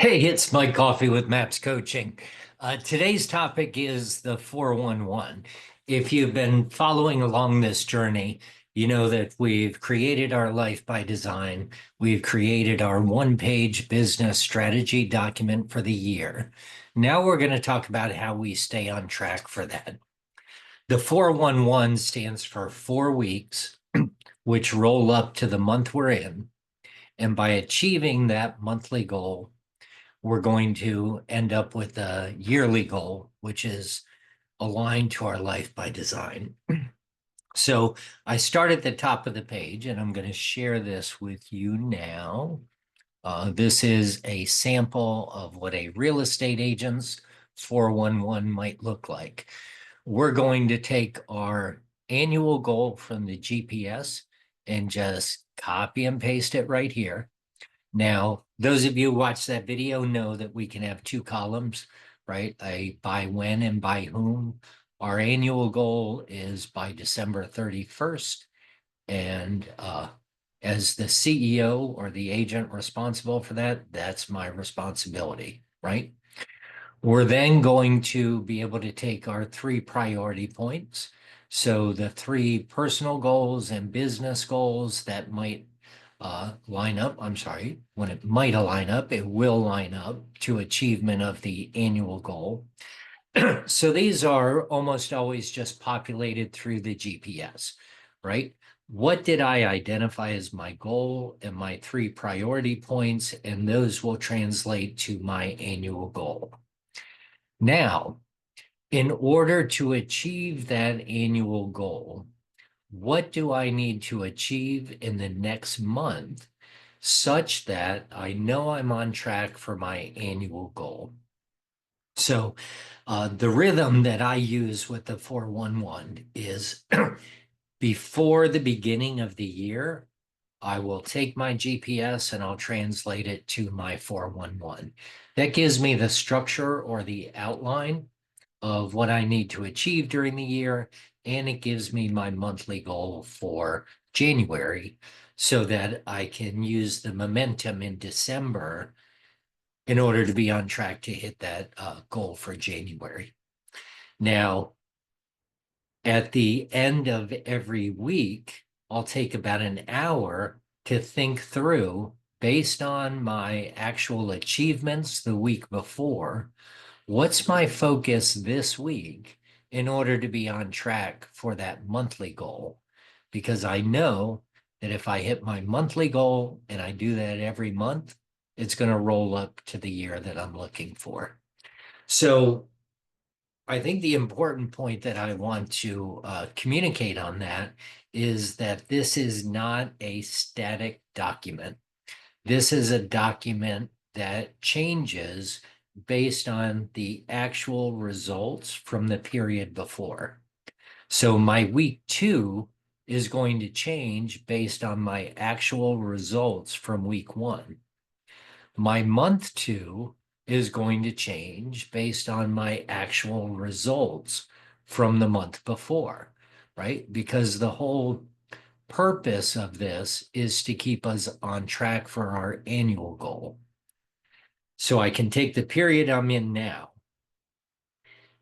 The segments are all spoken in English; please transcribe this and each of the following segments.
Hey, it's Mike Coffey with MAPS Coaching. Today's topic is the 411. If you've been following along this journey, you know that we've created our life by design. We've created our one-page business strategy document for the year. Now we're going to talk about how we stay on track for that. The 411 stands for 4 weeks, which roll up to the month we're in. And by achieving that monthly goal, we're going to end up with a yearly goal, which is aligned to our life by design. So I start at the top of the page, and I'm going to share this with you now. This is a sample of what a real estate agent's 411 might look like. We're going to take our annual goal from the GPS and just copy and paste it right here. Now, those of you who watch that video know that we can have two columns, right? A by when and by whom. Our annual goal is by December 31st. And as the CEO or the agent responsible for that, that's my responsibility, right? We're then going to be able to take our three priority points. So the three personal goals and business goals that might line up, when it might line up, it will line up to achievement of the annual goal. So these are almost always just populated through the GPS, right? What did I identify as my goal and my three priority points? And those will translate to my annual goal. Now, in order to achieve that annual goal, what do I need to achieve in the next month such that I know I'm on track for my annual goal? So the rhythm that I use with the 411 is before the beginning of the year, I will take my GPS and I'll translate it to my 411. That gives me the structure or the outline of what I need to achieve during the year, and it gives me my monthly goal for January so that I can use the momentum in December in order to be on track to hit that goal for January. Now, at the end of every week, I'll take about an hour to think through, based on my actual achievements the week before, what's my focus this week in order to be on track for that monthly goal? Because I know that if I hit my monthly goal and I do that every month, it's going to roll up to the year that I'm looking for. So I think the important point that I want to communicate on that is that this is not a static document. This is a document that changes based on the actual results from the period before. So my week 2 is going to change based on my actual results from week 1. My month 2 is going to change based on my actual results from the month before, right? Because the whole purpose of this is to keep us on track for our annual goal. So I can take the period I'm in now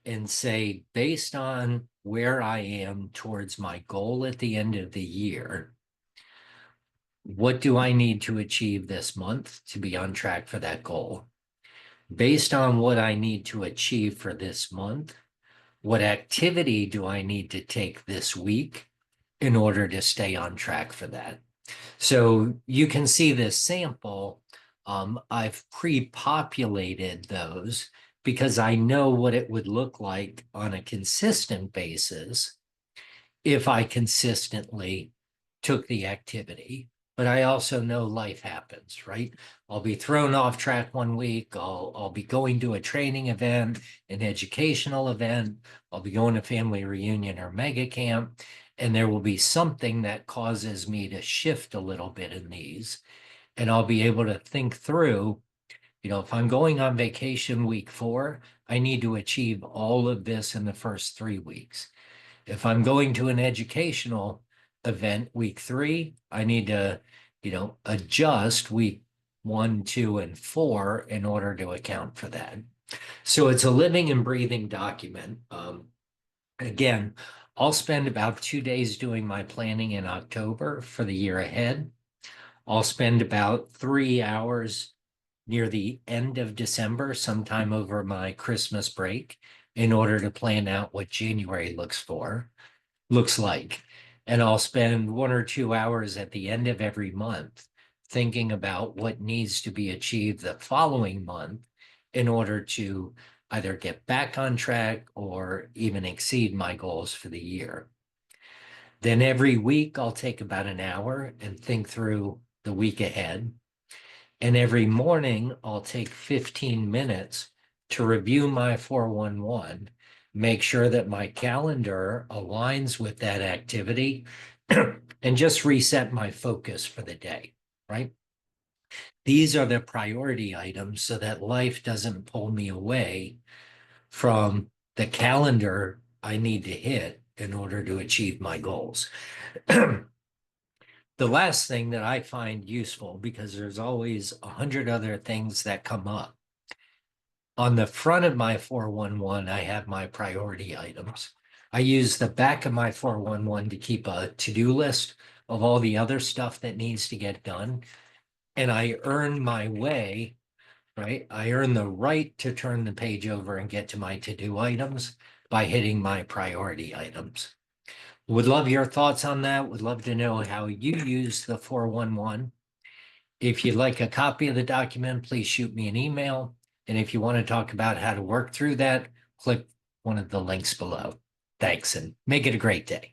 and say, based on where I am towards my goal at the end of the year, what do I need to achieve this month to be on track for that goal? Based on what I need to achieve for this month, what activity do I need to take this week in order to stay on track for that? So you can see this sample. I've pre-populated those because I know what it would look like on a consistent basis if I consistently took the activity. But I also know life happens, right? I'll be thrown off track one week. I'll be going to a training event, an educational event. I'll be going to family reunion or mega camp, and there will be something that causes me to shift a little bit in these. And I'll be able to think through, if I'm going on vacation week 4, I need to achieve all of this in the first 3 weeks. If I'm going to an educational event week 3, I need to, adjust week 1, 2, and 4 in order to account for that. So it's a living and breathing document. Again, I'll spend about 2 days doing my planning in October for the year ahead. I'll spend about 3 hours near the end of December, sometime over my Christmas break, in order to plan out what January looks like. And I'll spend 1 or 2 hours at the end of every month thinking about what needs to be achieved the following month in order to either get back on track or even exceed my goals for the year. Then every week I'll take about an hour and think through the week ahead. And every morning I'll take 15 minutes to review my 411, make sure that my calendar aligns with that activity, and just reset my focus for the day, right? These are the priority items so that life doesn't pull me away from the calendar I need to hit in order to achieve my goals. The last thing that I find useful, because there's always 100 other things that come up. On the front of my 411, I have my priority items. I use the back of my 411 to keep a to-do list of all the other stuff that needs to get done. And I earn my way, right? I earn the right to turn the page over and get to my to-do items by hitting my priority items. Would love your thoughts on that. Would love to know how you use the 411. If you'd like a copy of the document, please shoot me an email. And if you want to talk about how to work through that, click one of the links below. Thanks, and make it a great day.